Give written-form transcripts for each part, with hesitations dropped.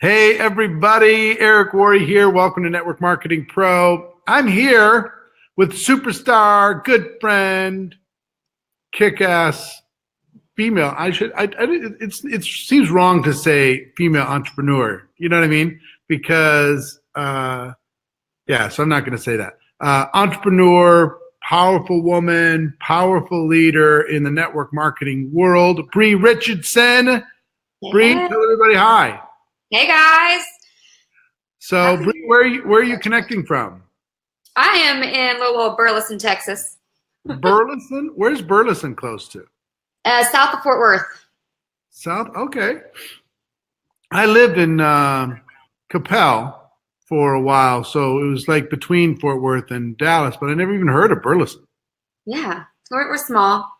Hey, everybody. Eric Worre here. Welcome to Network Marketing Pro. I'm here with superstar, good friend, kick-ass female. It seems wrong to say female entrepreneur. You know what I mean? Because, so I'm not going to say that. Entrepreneur, powerful woman, powerful leader in the network marketing world. Bree Richardson. Yeah. Bree, tell everybody hi. Hey guys. So, Bree, where are you connecting from? I am in little Burleson, Texas. Burleson? Where's Burleson close to? South of Fort Worth. South? Okay. I lived in Capel for a while, so it was like between Fort Worth and Dallas, but I never even heard of Burleson. Yeah, we're small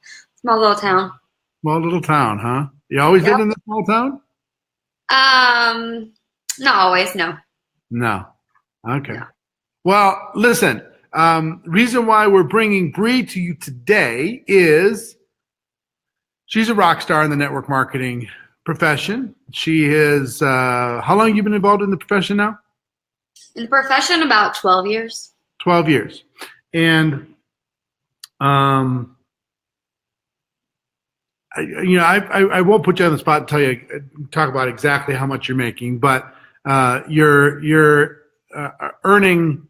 little town. Small little town, huh? You always lived in this small town? Not always, no. No. Okay. No. Well, listen, reason why we're bringing Bree to you today is she's a rock star in the network marketing profession. She is, how long have you been involved in the profession now? In the profession, about 12 years. 12 years. And, I won't put you on the spot and talk about exactly how much you're making, but you're earning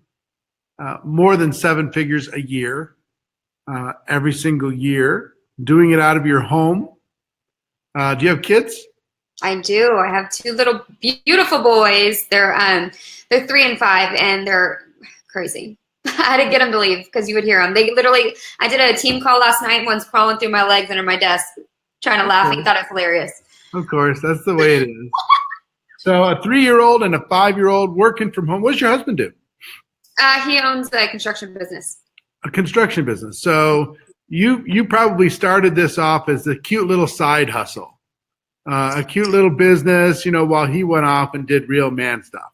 more than 7 figures a year, every single year, doing it out of your home. Do you have kids? I do. I have 2 little beautiful boys. They're 3 and 5, and they're crazy. I had to get them to leave because you would hear them. I did a team call last night. One's crawling through my legs under my desk, trying to laugh. He thought it was hilarious. Of course, that's the way it is. So a 3-year-old and a 5-year-old working from home. What does your husband do? He owns a construction business. A construction business. So you probably started this off as a cute little side hustle, a cute little business, while he went off and did real man stuff.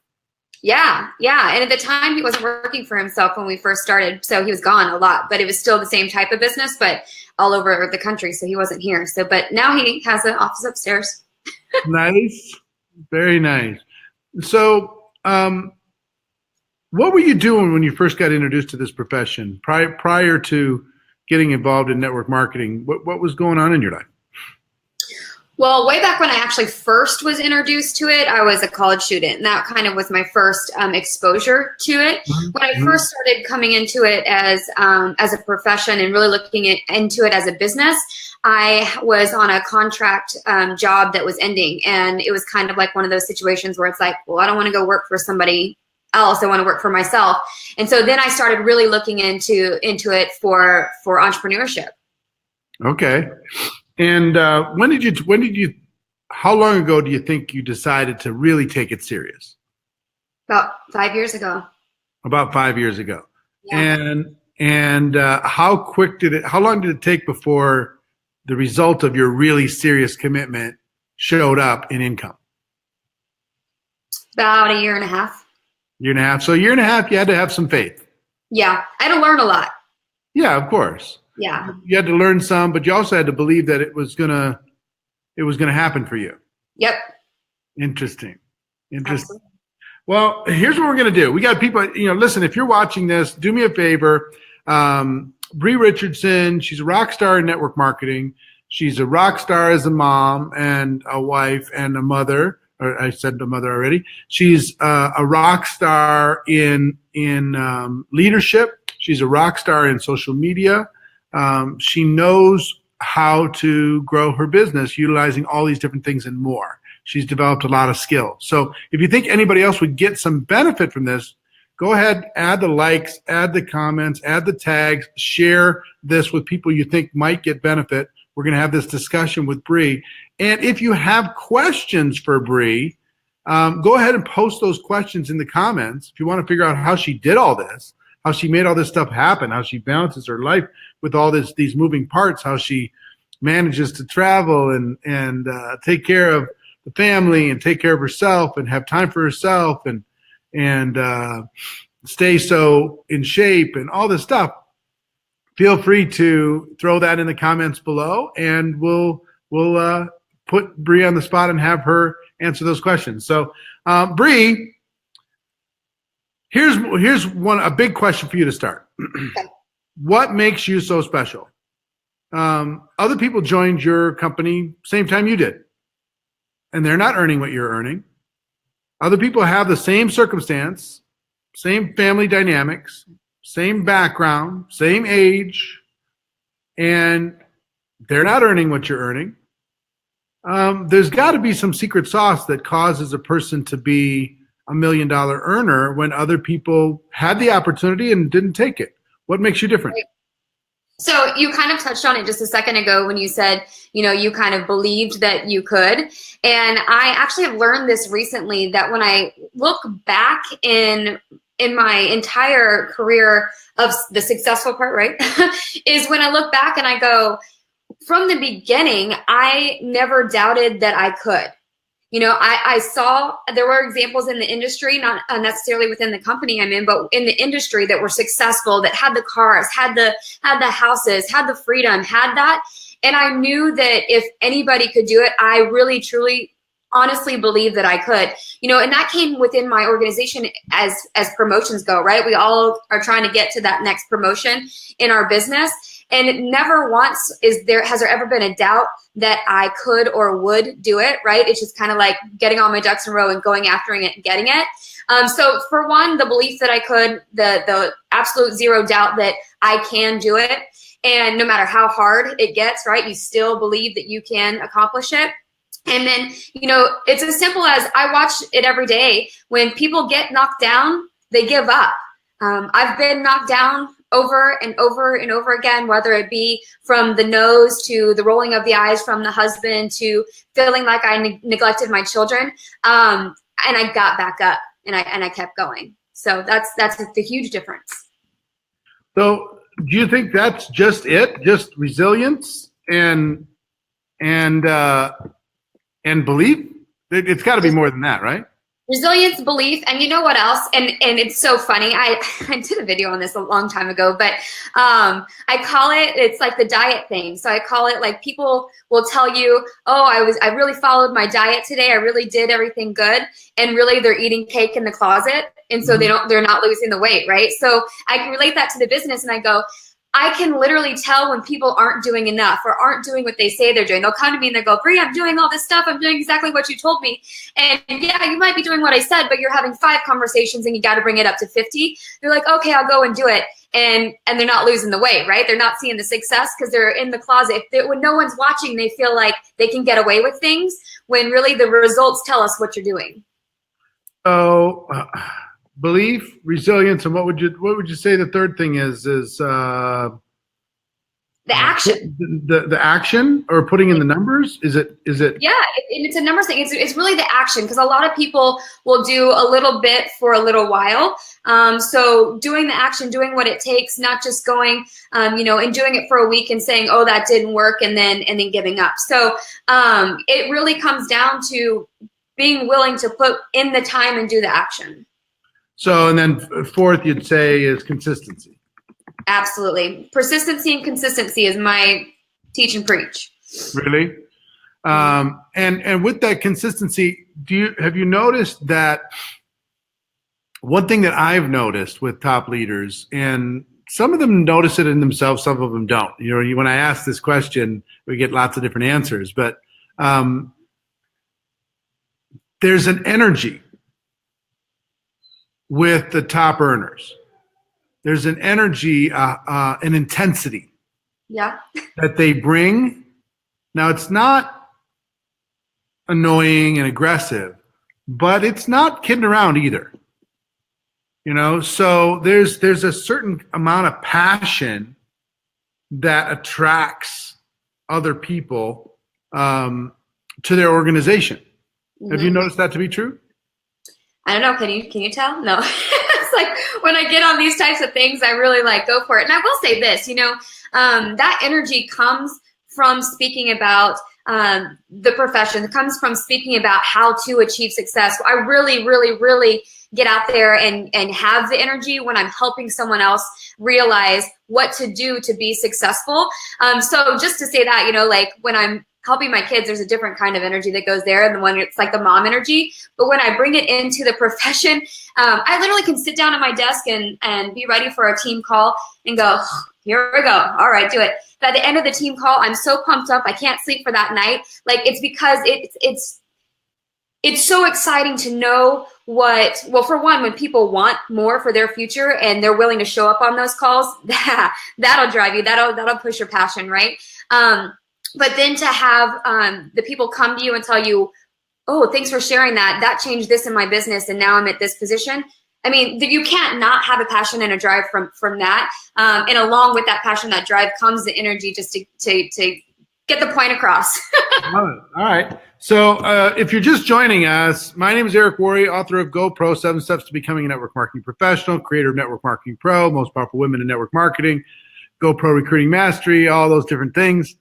Yeah. And at the time, he wasn't working for himself when we first started, so he was gone a lot. But it was still the same type of business, but all over the country, so he wasn't here. But now he has an office upstairs. Nice. Very nice. So what were you doing when you first got introduced to this profession prior to getting involved in network marketing? What was going on in your life? Well, way back when I actually first was introduced to it, I was a college student, and that kind of was my first exposure to it. When I first started coming into it as a profession and really looking into it as a business, I was on a contract job that was ending, and it was kind of like one of those situations where it's like, well, I don't want to go work for somebody else. I want to work for myself. And so then I started really looking into it for entrepreneurship. Okay. And how long ago do you think you decided to really take it serious? About 5 years ago. About 5 years ago. Yeah. And how long did it take before the result of your really serious commitment showed up in income? About a year and a half. Year and a half. So a year and a half, you had to have some faith. Yeah. I had to learn a lot. Yeah, of course. Yeah. You had to learn some, but you also had to believe that it was gonna happen for you. Yep. Interesting. Absolutely. Well, here's what we're gonna do. We got people, listen, if you're watching this, do me a favor. Bree Richardson, she's a rock star in network marketing. She's a rock star as a mom and a wife and a mother. Or I said the mother already. She's a rock star in leadership. She's a rock star in social media. She knows how to grow her business utilizing all these different things and more. She's developed a lot of skills. So if you think anybody else would get some benefit from this, go ahead, add the likes, add the comments, add the tags, share this with people you think might get benefit. We're going to have this discussion with Bree. And if you have questions for Bree, go ahead and post those questions in the comments. If you want to figure out how she did all this, how she made all this stuff happen, how she balances her life with all these moving parts, how she manages to travel and take care of the family and take care of herself and have time for herself and stay so in shape and all this stuff. Feel free to throw that in the comments below, and we'll put Bree on the spot and have her answer those questions. So, Bree, here's a big question for you to start. Okay. What makes you so special? Other people joined your company same time you did, and they're not earning what you're earning. Other people have the same circumstance, same family dynamics, same background, same age, and they're not earning what you're earning. There's got to be some secret sauce that causes a person to be $1 million earner when other people had the opportunity and didn't take it. What makes you different? So you kind of touched on it just a second ago when you said, you kind of believed that you could. And I actually have learned this recently, that when I look back in my entire career of the successful part, right, is when I look back and I go, from the beginning, I never doubted that I could. I saw there were examples in the industry, not necessarily within the company I'm in, but in the industry that were successful, that had the cars, had the houses, had the freedom, had that. And I knew that if anybody could do it, I really, truly, honestly believe that I could, and that came within my organization as promotions go, right? We all are trying to get to that next promotion in our business. And never once has there ever been a doubt that I could or would do it, right? It's just kind of like getting all my ducks in a row and going after it and getting it. So for one, the belief that I could, the absolute zero doubt that I can do it. And no matter how hard it gets, right, you still believe that you can accomplish it. And then, it's as simple as I watch it every day. When people get knocked down, they give up. I've been knocked down over and over and over again, whether it be from the nose to the rolling of the eyes from the husband to feeling like I neglected my children. And I got back up and I kept going. So that's the huge difference. So do you think that's just it? Just resilience and belief? It's got to be more than that, right? Resilience, belief, and you know what else? And it's so funny. I did a video on this a long time ago, but I call it's like the diet thing. So I call it like, people will tell you, oh, I really followed my diet today. I really did everything good. And really they're eating cake in the closet. And so they're not losing the weight, right? So I can relate that to the business and I go, I can literally tell when people aren't doing enough or aren't doing what they say they're doing. They'll come to me and they'll go, Bree, I'm doing all this stuff. I'm doing exactly what you told me. And yeah, you might be doing what I said, but you're having 5 conversations and you got to bring it up to 50. They're like, okay, I'll go and do it. And they're not losing the weight, right? They're not seeing the success because they're in the closet. When no one's watching, they feel like they can get away with things when really the results tell us what you're doing. So belief, resilience, and what would you say the third thing is the action. The action, or putting in the numbers? Is it? Yeah, it's a numbers thing. It's really the action, because a lot of people will do a little bit for a little while. So doing the action, doing what it takes, not just going, and doing it for a week and saying, oh, that didn't work, and then giving up. So it really comes down to being willing to put in the time and do the action. So, and then fourth, you'd say, is consistency. Absolutely. Persistency and consistency is my teach and preach. Really? And with that consistency, have you noticed that one thing that I've noticed with top leaders, and some of them notice it in themselves, some of them don't. When I ask this question, we get lots of different answers, but there's an energy with the top earners. There's an energy, an intensity, that they bring. Now, it's not annoying and aggressive, but it's not kidding around either. So there's a certain amount of passion that attracts other people to their organization. Mm-hmm. Have you noticed that to be true? I don't know. Can you tell? No. It's like when I get on these types of things, I really go for it. And I will say this, that energy comes from speaking about the profession. It comes from speaking about how to achieve success. I really, really, really get out there and have the energy when I'm helping someone else realize what to do to be successful. So just to say that, when I'm helping my kids, there's a different kind of energy that goes there than when it's like the mom energy. But when I bring it into the profession, I literally can sit down at my desk and be ready for a team call and go, here we go. All right, do it. But at the end of the team call, I'm so pumped up. I can't sleep for that night. Like, it's because it's so exciting to know well, for one, when people want more for their future and they're willing to show up on those calls, that'll drive you. That'll push your passion, right? But then to have the people come to you and tell you, oh, thanks for sharing that. That changed this in my business, and now I'm at this position. I mean, you can't not have a passion and a drive from that. And along with that passion, that drive comes the energy just to get the point across. Love it. All right. So if you're just joining us, my name is Eric Worre, author of GoPro, 7 Steps to Becoming a Network Marketing Professional, creator of Network Marketing Pro, Most Powerful Women in Network Marketing, GoPro Recruiting Mastery, all those different things.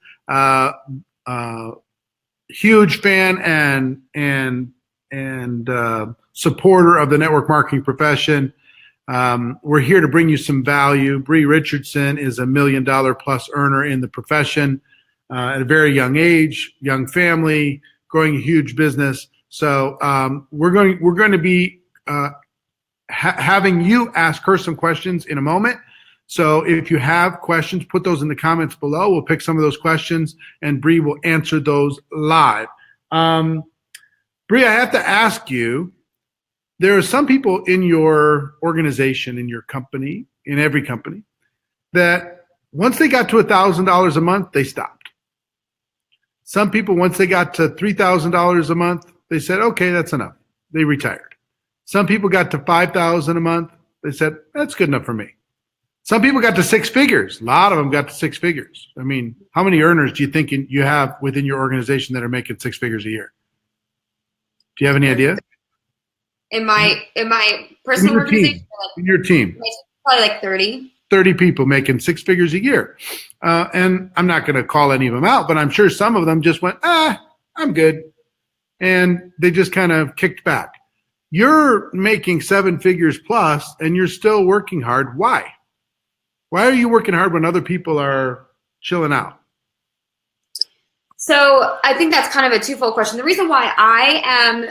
Huge fan and supporter of the network marketing profession. We're here to bring you some value. Bree Richardson is $1 million plus earner in the profession at a very young age, young family, growing a huge business. So we're going to be having you ask her some questions in a moment. So if you have questions, put those in the comments below. We'll pick some of those questions, and Bree will answer those live. Bree, I have to ask you, there are some people in your organization, in your company, in every company, that once they got to $1,000 a month, they stopped. Some people, once they got to $3,000 a month, they said, okay, that's enough. They retired. Some people got to $5,000 a month. They said, that's good enough for me. Some people got to 6 figures. A lot of them got to 6 figures. I mean, how many earners do you think you have within your organization that are making 6 figures a year? Do you have any idea? In my personal organization? In your team. Probably like 30. 30 people making 6 figures a year. And I'm not going to call any of them out, but I'm sure some of them just went, I'm good. And they just kind of kicked back. You're making 7 figures plus, and you're still working hard. Why? Why are you working hard when other people are chilling out? So I think that's kind of a twofold question. The reason why I am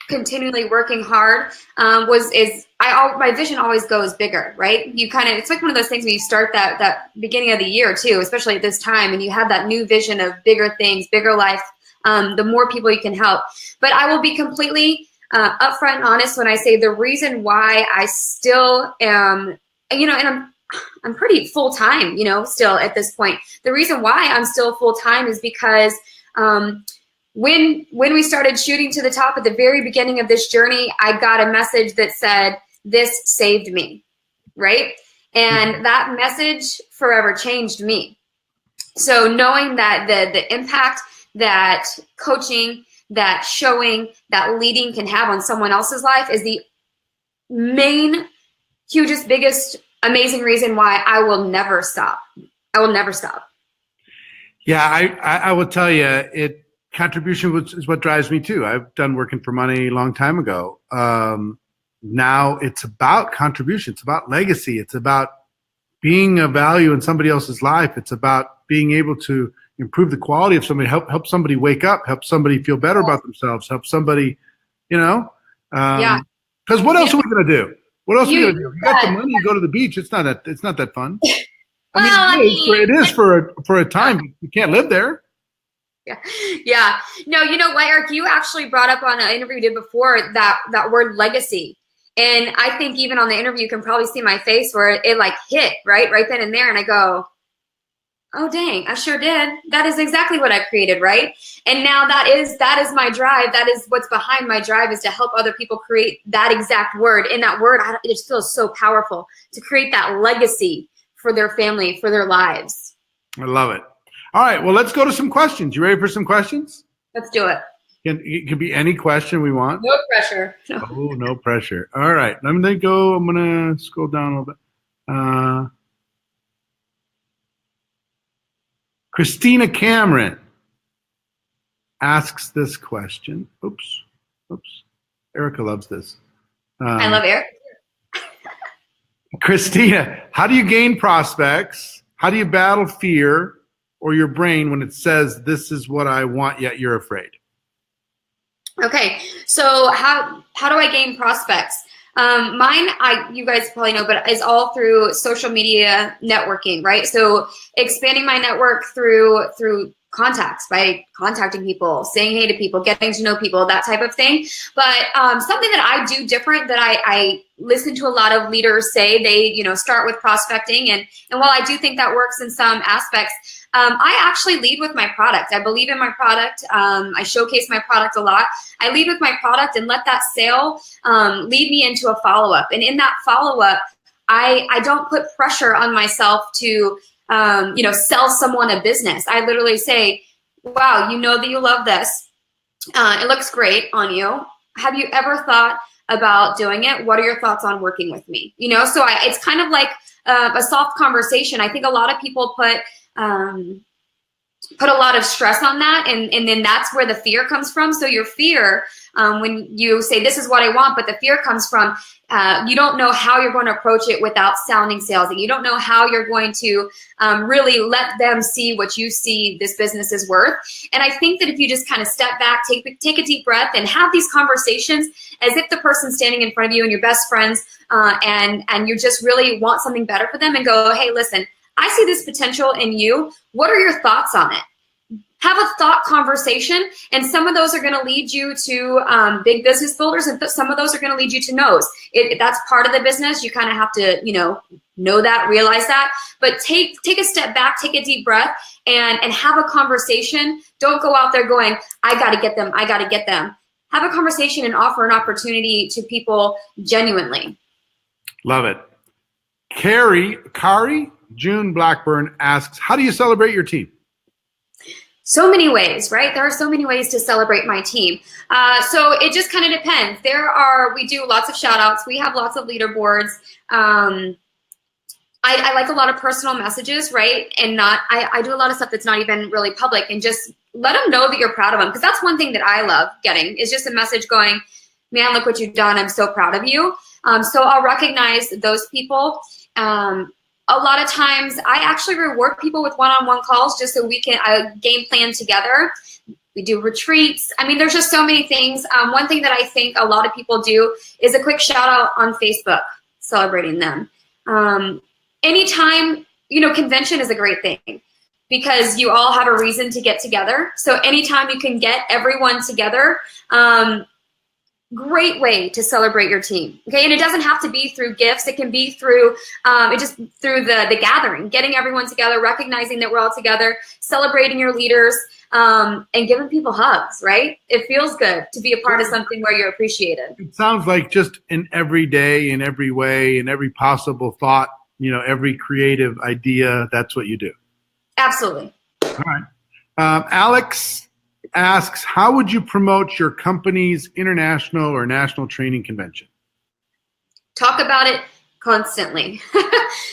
continually working hard my vision always goes bigger, right? It's like one of those things when you start that beginning of the year too, especially at this time, and you have that new vision of bigger things, bigger life, the more people you can help. But I will be completely upfront and honest when I say the reason why I still am, and I'm pretty full-time, still at this point. The reason why I'm still full-time is because when we started shooting to the top at the very beginning of this journey, I got a message that said, this saved me, right? And that message forever changed me. So knowing that the impact that coaching, that showing, that leading can have on someone else's life is the main, hugest, biggest, amazing reason why I will never stop. I will never stop. Yeah, I will tell you, contribution is what drives me too. I've done working for money a long time ago. Now it's about contribution. It's about legacy. It's about being of value in somebody else's life. It's about being able to improve the quality of somebody, help somebody wake up, help somebody feel better about themselves, help somebody, yeah. Because what else are we going to do? What else are we going to do? You got the money, you go to the beach. It's not that fun. It is for a time. You can't live there. Yeah. No, you know what, Eric? You actually brought up on an interview we did before that word legacy. And I think even on the interview, you can probably see my face where it like hit right then and there. And I go, oh, dang, I sure did. That is exactly what I created, right? And now that is my drive. That is what's behind my drive, is to help other people create that exact word. And that word, it just feels so powerful to create that legacy for their family, for their lives. I love it. All right, well, let's go to some questions. You ready for some questions? Let's do it. It can be any question we want. No pressure. Oh, no pressure. All right, I'm going to scroll down a little bit. Christina Cameron asks this question. Oops. Erica loves this. I love Eric. Christina, how do you gain prospects? How do you battle fear or your brain when it says, this is what I want, yet you're afraid? Okay, so how do I gain prospects? Mine, you guys probably know, but is all through social media networking, right? So expanding my network through contacts, by contacting people, saying hey to people, getting to know people, that type of thing. But something that I do different that I listen to a lot of leaders say, they start with prospecting, and while I do think that works in some aspects, I actually lead with my product. I believe in my product. I showcase my product a lot. I lead with my product and let that sale lead me into a follow-up. And in that follow-up, I don't put pressure on myself to sell someone a business. I literally say, wow, you know that you love this. It looks great on you. Have you ever thought about doing it? What are your thoughts on working with me? So it's kind of like a soft conversation. I think a lot of people put a lot of stress on that, and then that's where the fear comes from. So your fear, when you say this is what I want, but the fear comes from you don't know how you're going to approach it without sounding salesy. You don't know how you're going to really let them see what you see this business is worth. And I think that if you just kind of step back, take a deep breath, and have these conversations as if the person's standing in front of you and your best friends, and you just really want something better for them, and go, hey, listen, I see this potential in you. What are your thoughts on it? Have a thought conversation, and some of those are going to lead you to big business builders, and some of those are going to lead you to no's. That's part of the business. You kind of have to, know that, realize that. But take a step back, take a deep breath, and have a conversation. Don't go out there going, I got to get them. I got to get them. Have a conversation and offer an opportunity to people genuinely. Love it. Kari June Blackburn asks, how do you celebrate your team? So many ways, right? There are so many ways to celebrate my team. So it just kind of depends. We do lots of shout outs. We have lots of leaderboards. I like a lot of personal messages, right? And I do a lot of stuff that's not even really public, and just let them know that you're proud of them. Because that's one thing that I love getting, is just a message going, man, look what you've done. I'm so proud of you. So I'll recognize those people. A lot of times I actually reward people with one-on-one calls just so we can game plan together. We do retreats. I mean, there's just so many things. One thing that I think a lot of people do is a quick shout out on Facebook, celebrating them. Anytime, convention is a great thing because you all have a reason to get together. So anytime you can get everyone together, great way to celebrate your team. Okay. And it doesn't have to be through gifts. It can be through through the gathering, getting everyone together, recognizing that we're all together, celebrating your leaders, and giving people hugs, right? It feels good to be a part of something where you're appreciated. It sounds like just in every day, in every way, in every possible thought, every creative idea, that's what you do. Absolutely. All right. Alex asks, how would you promote your company's international or national training convention? Talk about it constantly.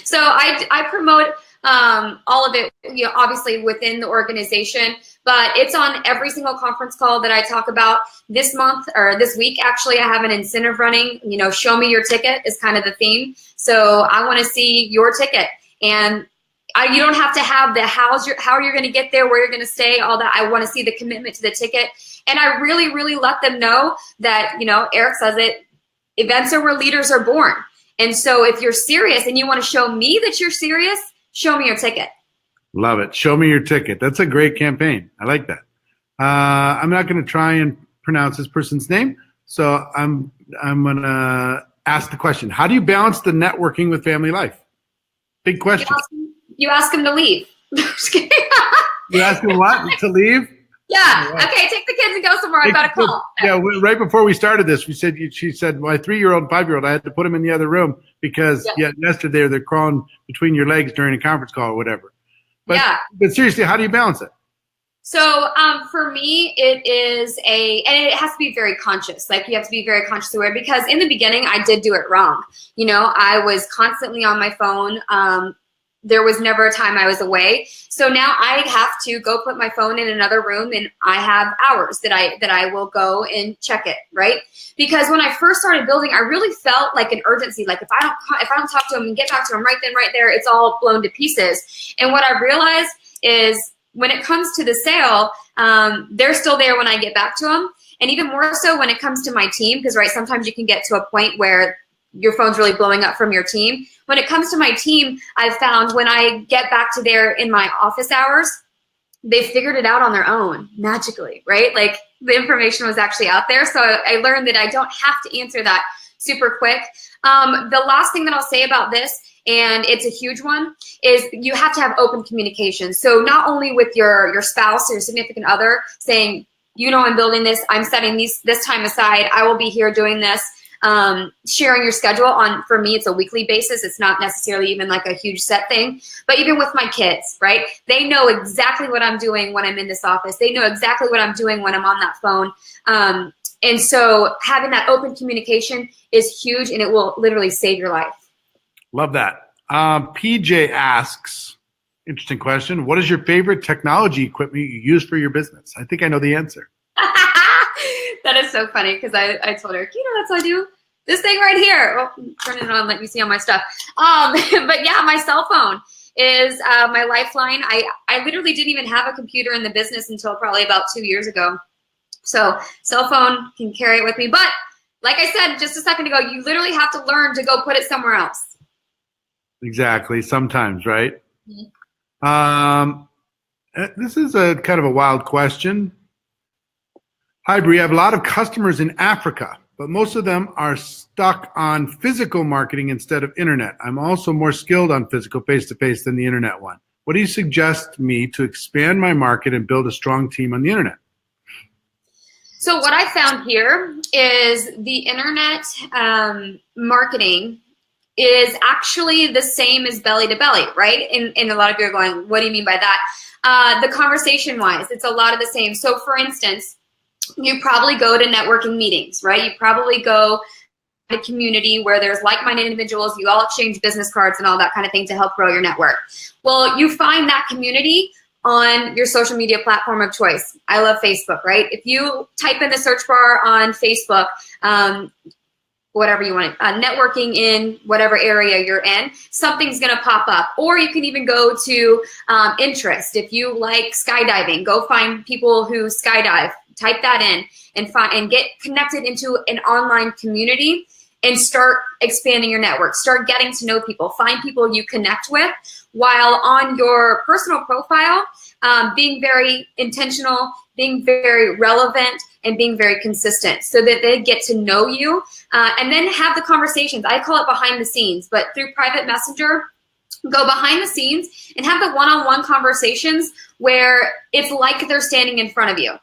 So I promote all of it, obviously within the organization, but it's on every single conference call that I talk about. This month, or this week, actually, I have an incentive running. Show me your ticket is kind of the theme. So I want to see your ticket, and you don't have to have the how you're going to get there, where you're going to stay, all that. I want to see the commitment to the ticket. And I really, really let them know that, Eric says it, events are where leaders are born. And so if you're serious and you want to show me that you're serious, show me your ticket. Love it. Show me your ticket. That's a great campaign. I like that. I'm not going to try and pronounce this person's name. So I'm going to ask the question. How do you balance the networking with family life? Big question. You ask him to leave. You ask him what? To leave? Yeah. Okay, take the kids and go somewhere. I've got a call. Yeah, right before we started this, she said, my 3-year-old and 5-year-old, I had to put them in the other room because yesterday they're crawling between your legs during a conference call or whatever. But seriously, how do you balance it? So for me, it is and it has to be very conscious. Like, you have to be very conscious aware, because in the beginning I did do it wrong. I was constantly on my phone. There was never a time I was away. So now I have to go put my phone in another room, and I have hours that I will go and check it, right? Because when I first started building, I really felt like an urgency. Like, if I don't talk to them and get back to them right then, right there, it's all blown to pieces. And what I realized is when it comes to the sale, they're still there when I get back to them. And even more so when it comes to my team, because right, sometimes you can get to a point where your phone's really blowing up from your team. When it comes to my team, I've found when I get back to there in my office hours, they figured it out on their own magically, right? Like the information was actually out there. So I learned that I don't have to answer that super quick. The last thing that I'll say about this, and it's a huge one, is you have to have open communication. So not only with your spouse or your significant other saying, I'm building this, I'm setting this time aside, I will be here doing this. Sharing your schedule on, for me, it's a weekly basis. It's not necessarily even like a huge set thing, but even with my kids, right? They know exactly what I'm doing when I'm in this office. They know exactly what I'm doing when I'm on that phone. And so having that open communication is huge, and it will literally save your life. Love that. PJ asks, interesting question. What is your favorite technology equipment you use for your business? I think I know the answer. That is so funny because I told her, that's what I do. This thing right here. Well, turn it on, let me see on my stuff. But yeah, my cell phone is my lifeline. I literally didn't even have a computer in the business until probably about 2 years ago. So cell phone, can carry it with me. But like I said just a second ago, you literally have to learn to go put it somewhere else. Exactly. Sometimes, right? Mm-hmm. This is a kind of a wild question. Hi, Bree. I have a lot of customers in Africa, but most of them are stuck on physical marketing instead of internet. I'm also more skilled on physical face-to-face than the internet one. What do you suggest me to expand my market and build a strong team on the internet? So what I found here is the internet marketing is actually the same as belly to belly, right? And a lot of you are going, what do you mean by that? The conversation-wise, it's a lot of the same. So for instance, you probably go to networking meetings, right? You probably go to a community where there's like-minded individuals. You all exchange business cards and all that kind of thing to help grow your network. Well, you find that community on your social media platform of choice. I love Facebook, right? If you type in the search bar on Facebook, whatever you want, networking in whatever area you're in, something's going to pop up. Or you can even go to interest. If you like skydiving, go find people who skydive. Type that in and get connected into an online community and start expanding your network. Start getting to know people. Find people you connect with while on your personal profile, being very intentional, being very relevant, and being very consistent so that they get to know you and then have the conversations. I call it behind the scenes, but through private messenger, go behind the scenes and have the one-on-one conversations where it's like they're standing in front of you.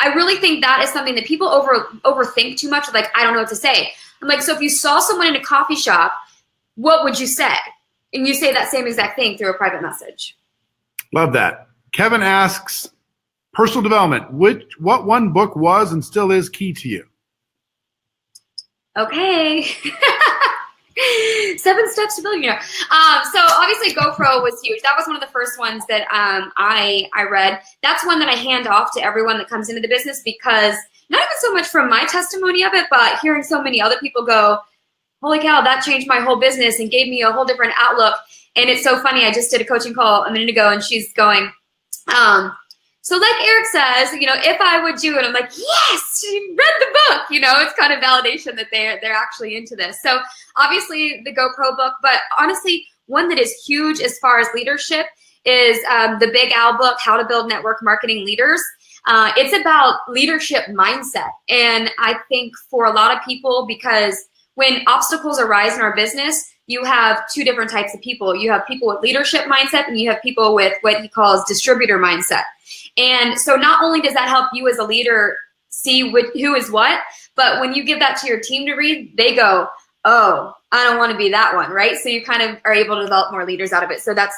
I really think that is something that people overthink too much. Like, I don't know what to say. I'm like, so if you saw someone in a coffee shop, what would you say? And you say that same exact thing through a private message. Love that. Kevin asks, personal development, what one book was and still is key to you? Okay. 7 Steps to Billionaire. So obviously GoPro was huge. That was one of the first ones that I read. That's one that I hand off to everyone that comes into the business because not even so much from my testimony of it, but hearing so many other people go, holy cow, that changed my whole business and gave me a whole different outlook. And it's so funny. I just did a coaching call a minute ago and she's going, so like Eric says, if I would do it, I'm like, yes, you read the book. It's kind of validation that they're actually into this. So obviously the GoPro book, but honestly, one that is huge as far as leadership is the Big Al book, How to Build Network Marketing Leaders. It's about leadership mindset. And I think for a lot of people, because when obstacles arise in our business, you have 2 different types of people. You have people with leadership mindset and you have people with what he calls distributor mindset. And so not only does that help you as a leader see who is what, but when you give that to your team to read, they go, oh, I don't want to be that one, right? So you kind of are able to develop more leaders out of it. So that's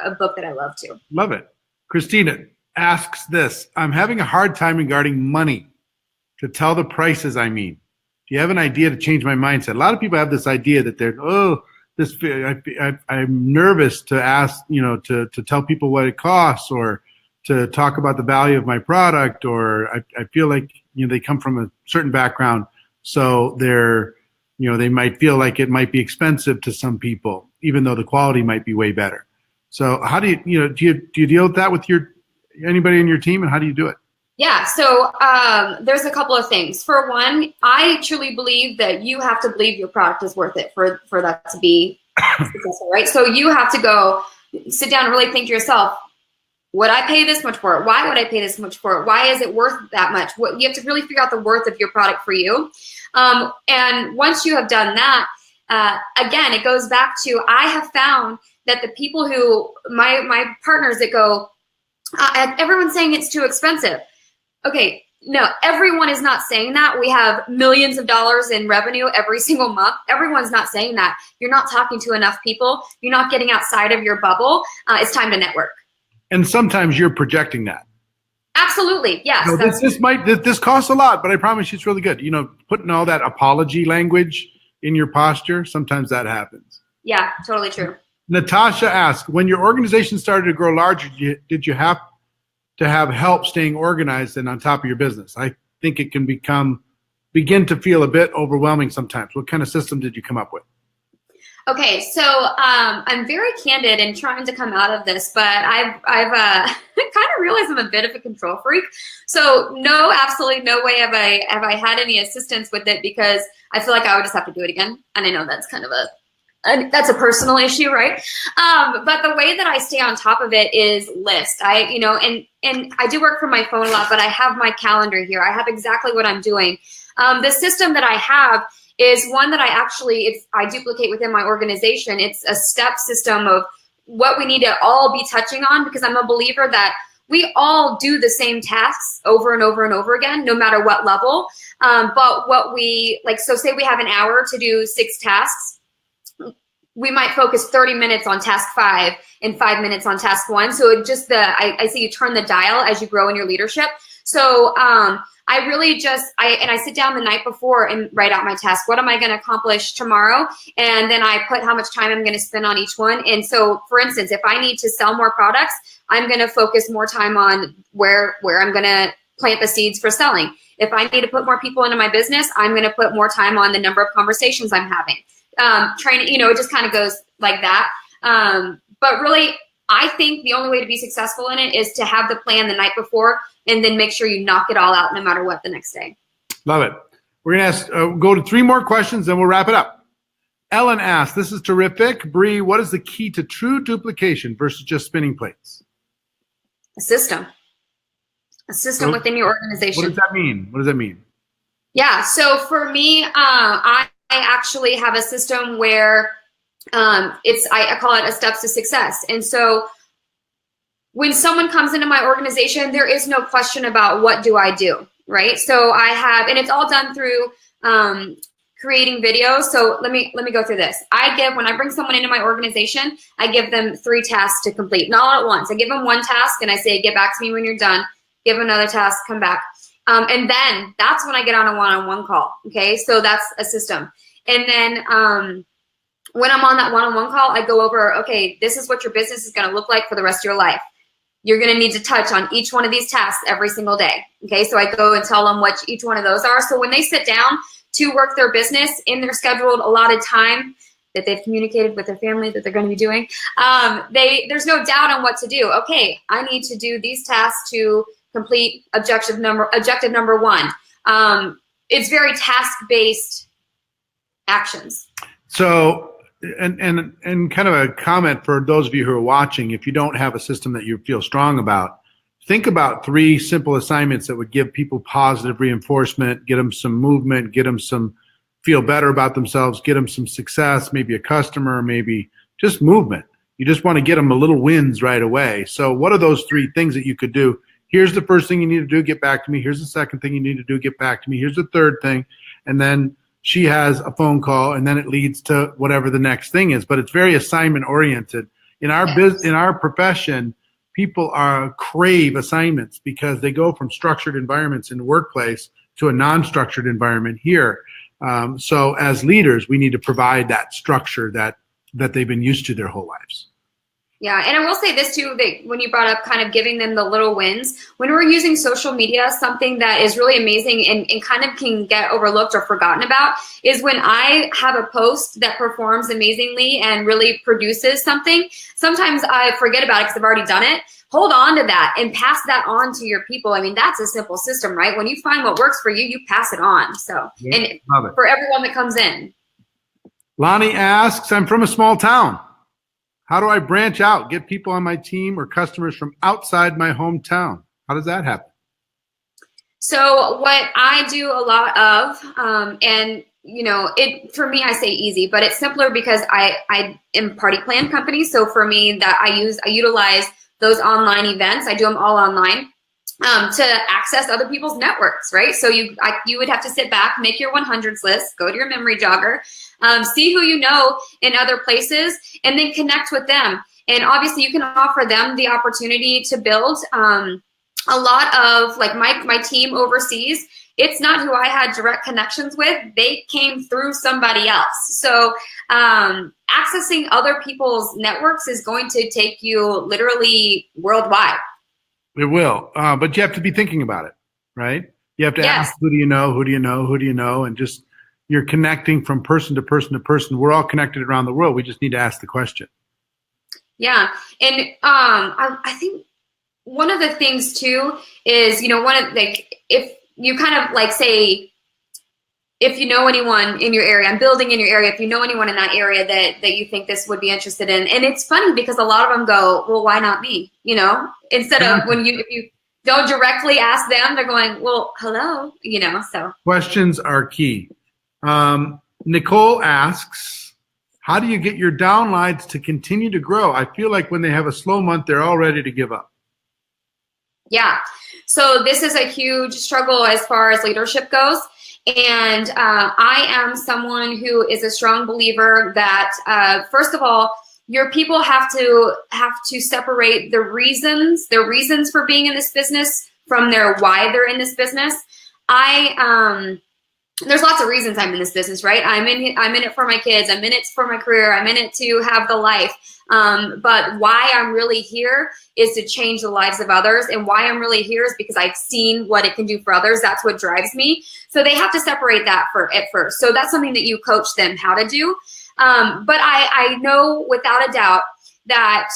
a book that I love too. Love it. Christina asks this, I'm having a hard time regarding money to tell the prices I mean. Do you have an idea to change my mindset? A lot of people have this idea that they're, I'm nervous to ask, to tell people what it costs or to talk about the value of my product, or I feel like, they come from a certain background. So they're, they might feel like it might be expensive to some people, even though the quality might be way better. So how do you, do you deal with that with your anybody in your team, and how do you do it? Yeah, so there's a couple of things. For one, I truly believe that you have to believe your product is worth it for that to be successful, right? So you have to go sit down and really think to yourself, would I pay this much for it? Why would I pay this much for it? Why is it worth that much? You have to really figure out the worth of your product for you. And once you have done that, again, it goes back to, I have found that the people who, my partners that go, everyone's saying it's too expensive. Okay, no, everyone is not saying that. We have millions of dollars in revenue every single month. Everyone's not saying that. You're not talking to enough people. You're not getting outside of your bubble. It's time to network. And sometimes you're projecting that. Absolutely, yes. No, this costs a lot, but I promise you it's really good. You know, putting all that apology language in your posture, sometimes that happens. Yeah, totally true. Natasha asks, when your organization started to grow larger, did you have to have help staying organized and on top of your business? I think it can begin to feel a bit overwhelming sometimes. What kind of system did you come up with? Okay, so I'm very candid in trying to come out of this, but I've kind of realized I'm a bit of a control freak. So no, absolutely no way have I had any assistance with it, because I feel like I would just have to do it again, and I know that's kind of that's a personal issue, right? But the way that I stay on top of it is list. And I do work from my phone a lot, but I have my calendar here. I have exactly what I'm doing. The system that I have is one that I duplicate within my organization. It's a step system of what we need to all be touching on, because I'm a believer that we all do the same tasks over and over and over again, no matter what level. But what we like, so say we have an hour to do 6 tasks. We might focus 30 minutes on task 5 and 5 minutes on task 1. So it just I say you turn the dial as you grow in your leadership. So I really I sit down the night before and write out my task. What am I going to accomplish tomorrow? And then I put how much time I'm going to spend on each one. And so, for instance, if I need to sell more products, I'm going to focus more time on where I'm going to plant the seeds for selling. If I need to put more people into my business, I'm going to put more time on the number of conversations I'm having. Training, it just kind of goes like that. But really, I think the only way to be successful in it is to have the plan the night before, and then make sure you knock it all out no matter what the next day. Love it. We're going to go to 3 more questions, then we'll wrap it up. Ellen asks, this is terrific. Bree, what is the key to true duplication versus just spinning plates? A system within your organization. What does that mean? Yeah. So for me, I actually have a system where I call it a steps to success. And so when someone comes into my organization, there is no question about what do I do, right? So I have, and it's all done through creating videos. So let me go through this. When I bring someone into my organization, I give them 3 tasks to complete, not all at once. I give them 1 task and I say, get back to me when you're done. Give another task, come back. And then that's when I get on a one-on-one call. Okay, so that's a system. And then when I'm on that one-on-one call, I go over, okay, this is what your business is going to look like for the rest of your life. You're going to need to touch on each one of these tasks every single day. Okay, so I go and tell them what each one of those are. So when they sit down to work their business in their scheduled allotted time that they've communicated with their family that they're going to be doing, there's no doubt on what to do. Okay, I need to do these tasks to complete objective number 1. It's very task-based actions. So, and kind of a comment for those of you who are watching, if you don't have a system that you feel strong about, think about 3 simple assignments that would give people positive reinforcement, get them some movement, get them some feel better about themselves, get them some success, maybe a customer, maybe just movement. You just want to get them a little wins right away. So what are those 3 things that you could do? Here's the first thing you need to do, get back to me. Here's the second thing you need to do, get back to me. Here's the third thing. And then she has a phone call, and then it leads to whatever the next thing is. But it's very assignment oriented. In our in our profession, people crave assignments because they go from structured environments in the workplace to a non-structured environment here. So as leaders, we need to provide that structure that they've been used to their whole lives. Yeah, and I will say this too, that when you brought up kind of giving them the little wins, when we're using social media, something that is really amazing and kind of can get overlooked or forgotten about is when I have a post that performs amazingly and really produces something, sometimes I forget about it because I've already done it. Hold on to that and pass that on to your people. I mean, that's a simple system, right? When you find what works for you, you pass it on. So, Yeah, and love it. for everyone that comes in. Lonnie asks, I'm from a small town. How do I branch out, get people on my team or customers from outside my hometown? How does that happen? So what I do a lot of, and it for me, I say easy, but it's simpler because I am party plan company. So for me, that I utilize those online events. I do them all online to access other people's networks, right? So you would have to sit back, make your 100s list, go to your memory jogger, see who you know in other places, and then connect with them. And obviously, you can offer them the opportunity to build. A lot of like my team overseas, it's not who I had direct connections with. They came through somebody else. So accessing other people's networks is going to take you literally worldwide. It will, but you have to be thinking about it, right? You have to ask, who do you know, who do you know, who do you know, and just you're connecting from person to person to person. We're all connected around the world. We just need to ask the question. Yeah, and I think one of the things too is, if you kind of like say, if you know anyone in your area, I'm building in your area, if you know anyone in that area that you think this would be interested in. And it's funny because a lot of them go, well, why not me? Instead of if you don't directly ask them, they're going, well, hello, so. Questions are key. Nicole asks, how do you get your downlines to continue to grow? I feel like when they have a slow month, they're all ready to give up. Yeah. So this is a huge struggle as far as leadership goes. And I am someone who is a strong believer that, first of all, your people have to separate their reasons for being in this business from their why they're in this business. There's lots of reasons I'm in this business, right? I'm in it for my kids. I'm in it for my career. I'm in it to have the life. But why I'm really here is to change the lives of others. And why I'm really here is because I've seen what it can do for others. That's what drives me. So they have to separate that at first. So that's something that you coach them how to do. But I know without a doubt that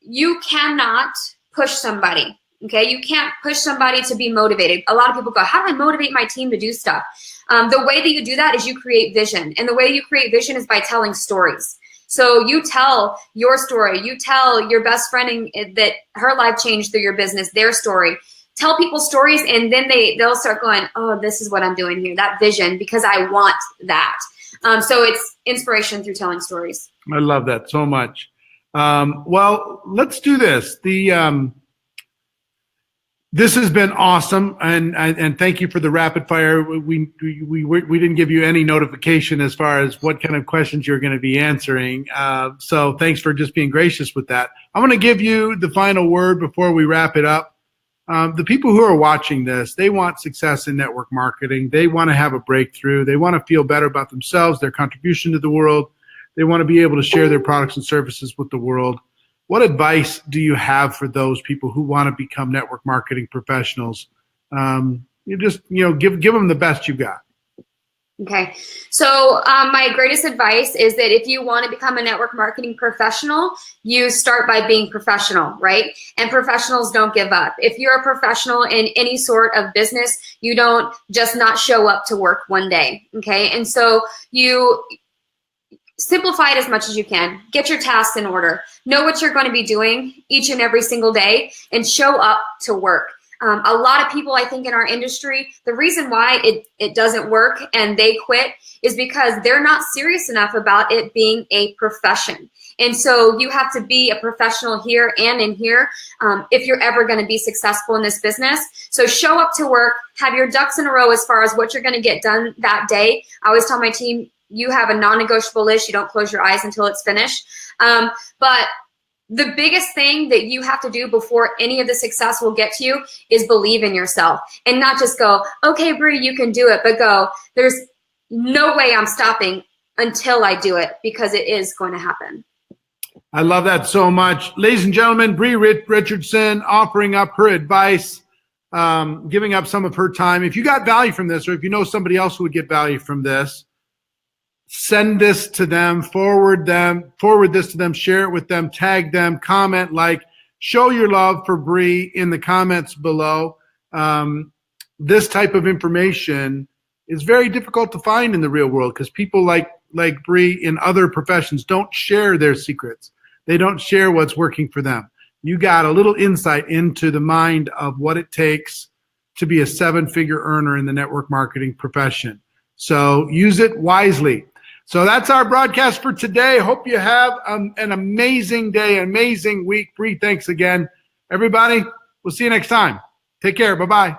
you cannot push somebody. Okay. You can't push somebody to be motivated. A lot of people go, how do I motivate my team to do stuff? The way that you do that is you create vision. And the way you create vision is by telling stories. So you tell your story. You tell your best friend that her life changed through your business, their story. Tell people stories, and then they'll start going, oh, this is what I'm doing here, that vision, because I want that. So it's inspiration through telling stories. I love that so much. Well, let's do this. This has been awesome, and thank you for the rapid fire. We didn't give you any notification as far as what kind of questions you're going to be answering. So thanks for just being gracious with that. I'm going to give you the final word before we wrap it up. The people who are watching this, they want success in network marketing. They want to have a breakthrough. They want to feel better about themselves, their contribution to the world. They want to be able to share their products and services with the world. What advice do you have for those people who want to become network marketing professionals? Give them the best you've got. Okay. So my greatest advice is that if you want to become a network marketing professional, you start by being professional, right? And professionals don't give up. If you're a professional in any sort of business, you don't just not show up to work one day. Okay. And so you simplify it as much as you can. Get your tasks in order. Know what you're going to be doing each and every single day and show up to work. A lot of people, I think, in our industry, the reason why it doesn't work and they quit is because they're not serious enough about it being a profession. And so you have to be a professional here and in here if you're ever going to be successful in this business. So show up to work, have your ducks in a row as far as what you're going to get done that day. I always tell my team, you have a non-negotiable list. You don't close your eyes until it's finished. But the biggest thing that you have to do before any of the success will get to you is believe in yourself and not just go, okay, Bree, you can do it, but go, there's no way I'm stopping until I do it, because it is going to happen. I love that so much. Ladies and gentlemen, Bree Richardson offering up her advice, giving up some of her time. If you got value from this, or if you know somebody else who would get value from this, send this to them, forward this to them, share it with them, tag them, comment, like, show your love for Bree in the comments below. This type of information is very difficult to find in the real world because people like Bree in other professions don't share their secrets. They don't share what's working for them. You got a little insight into the mind of what it takes to be a 7-figure earner in the network marketing profession. So use it wisely. So that's our broadcast for today. Hope you have an amazing day, amazing week. Bree, thanks again. Everybody, we'll see you next time. Take care. Bye-bye.